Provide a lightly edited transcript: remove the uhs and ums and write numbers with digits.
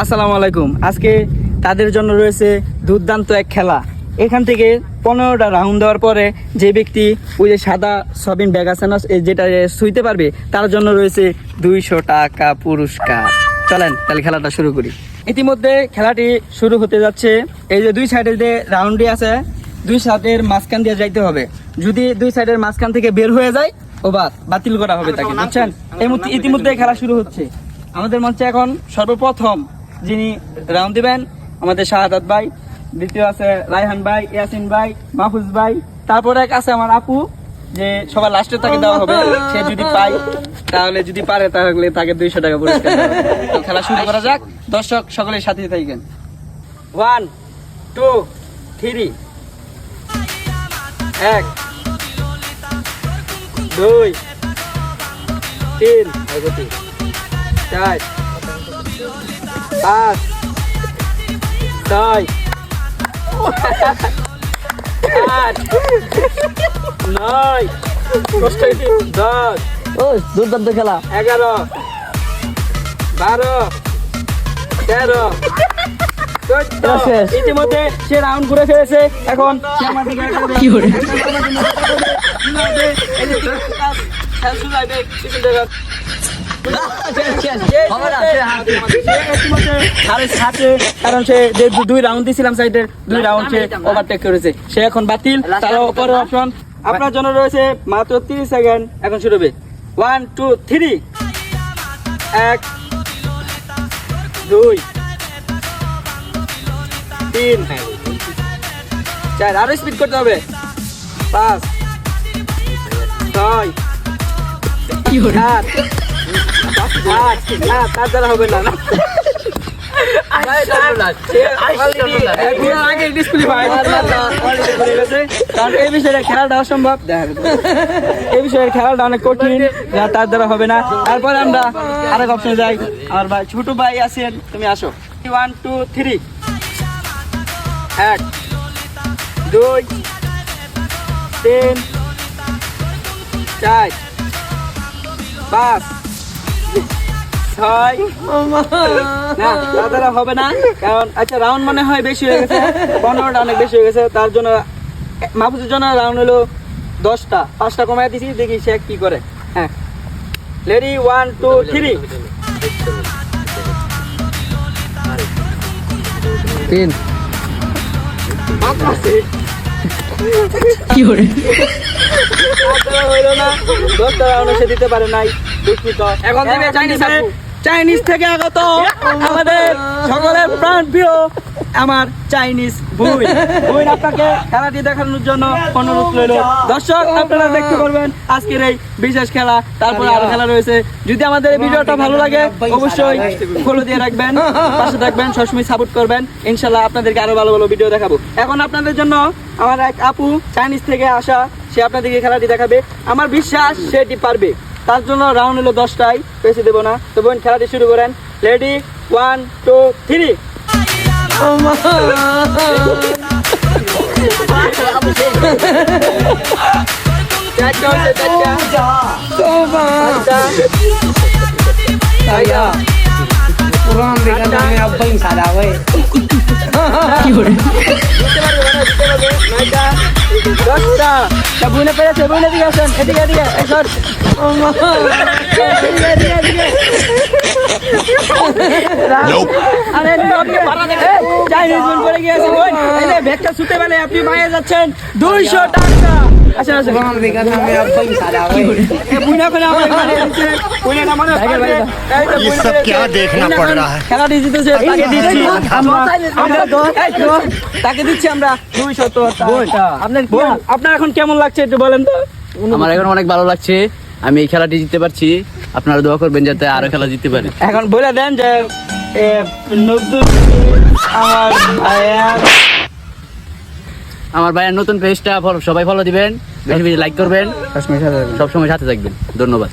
আসসালামু আলাইকুম। আজকে তাদের জন্য রয়েছে দুর্দান্ত এক খেলা। এখান থেকে 15টা রাউন্ড দেওয়ার পরে যে ব্যক্তি ওই যে সাদা সবিন ব্যাগ আছে না, যেটা ছুঁইতে পারবে তার জন্য রয়েছে 200 টাকা পুরস্কার। চলেন তাহলে খেলাটা শুরু করি। ইতিমধ্যে খেলাটি শুরু হতে যাচ্ছে। এই যে দুই সাইডের যে রাউন্ডটি আছে, দুই সাইডের মাঝখান দিয়ে যাইতে হবে। যদি দুই সাইডের মাঝখান থেকে বের হয়ে যায় ও বাতিল করা হবে তাকে, বুঝছেন? ইতিমধ্যে খেলা শুরু হচ্ছে। আমাদের মঞ্চে এখন সর্বপ্রথম যিনি রাউন্ড দিবেন আমাদের শাহাদাত ভাই, দ্বিতীয় আছে রায়হান ভাই, ইয়াসিন ভাই, মাহফুজ ভাই, তারপরে এক আছে আমার আপু, যে সবার লাস্টে তাকে দেওয়া হবে। সে যদি পায় তাহলে, যদি পারে তাহলে তাকে 200 টাকা পুরস্কার দেওয়া হবে। তো খেলা শুরু করা যাক। দর্শক সকলের সাথে থাকেন। 1 2 3 1 2 3 4 5 6 8 9 10 দুর্দান্ত খেলা 11 12 13 14। ইতিমধ্যে সে রাউন্ড ঘুরে ফেলেছে। এখন কি করে কারণ সে যে 2 রাউন্ড দিয়েছিলাম সাইডের 2 রাউন্ড সে ওভারটেক করেছে। সে এখন বাতিল। তার উপরে অপশন আপনার জন্য রয়েছে মাত্র 30 সেকেন্ড। এখন শুরু হবে। 1 2 3 1 2 3 4 আরো স্পিড করতে হবে। 5 6 7 8 তার দ্বারা হবে না। এই বিষয়ে খেলাটা অসম্ভব, এই বিষয়ে খেলাটা অনেক কঠিন, তার দ্বারা হবে না। তারপরে আমরা আরেক অপশনে যাই। আমার ভাই ছোট ভাই আছেন, তুমি আসো। 1 2 3 1 2 3 4 5 6 না, তারা হবে না। কারণ আচ্ছা রাউন্ড মনে হয় বেশি হয়ে গেছে, 15টা অনেক বেশি হয়ে গেছে। তার জন্য মাহফুজের জন্য রাউন্ড হলো 10টা, 5টা কমায় দিছি। দেখি সে কি করে। হ্যাঁ রেডি 1 2 3 3 কি করে হইলো না। 10টা রাউন্ড সে দিতে পারে নাই, দুঃখিত। এখন থেকে চাইনিজ থেকে আগত আমাদের সকলের প্রাণ প্রিয় আমার চাইনিজ বুই আপনাকে খেলাটি দেখানোর জন্য অনুরোধ রইল। দর্শক আপনারা দেখতে পারবেন আজকের এই বিশেষ খেলা। তারপরে আরো খেলা রয়েছে। যদি আমাদের এই ভিডিওটা ভালো লাগে অবশ্যই ফলো দিয়ে রাখবেন, পাশে থাকবেন, সবসময় সাপোর্ট করবেন। ইনশাল্লাহ আপনাদেরকে আরো ভালো ভালো ভিডিও দেখাবো। এখন আপনাদের জন্য আমার এক আপু চাইনিজ থেকে আসা, সে আপনাদেরকে খেলাটি দেখাবে। আমার বিশ্বাস সেটি পারবে। তার জন্য রাউন্ড হলো 10টাই, বেশি দেবো না। তো বোন খেলাটি শুরু করেন। রেডি 1 2 3 বুনে পেরেছে, বুনে দিকে আসেন, এদিকে এদিকে ব্যাগটা ছুটে পেলে আপনি মায়ে যাচ্ছেন 200 টাকা। আচ্ছা আচ্ছা খেলাটি জিতেছে, তাকে দিচ্ছি আমরা 200 টাকা। আপনার এখন কেমন লাগছে একটু বলেন তো? আমার এখন অনেক ভালো লাগছে। আমি এই খেলাটি জিততে পারছি। আপনারা দোয়া করবেন যাতে আরো খেলা জিততে পারি। এখন বলে দেন যে নতুন আমার ভাইয়ের নতুন পেজটা সবাই ফলো দিবেন, বেশি বেশি লাইক করবেন, সবসময় সাথে থাকবেন। ধন্যবাদ।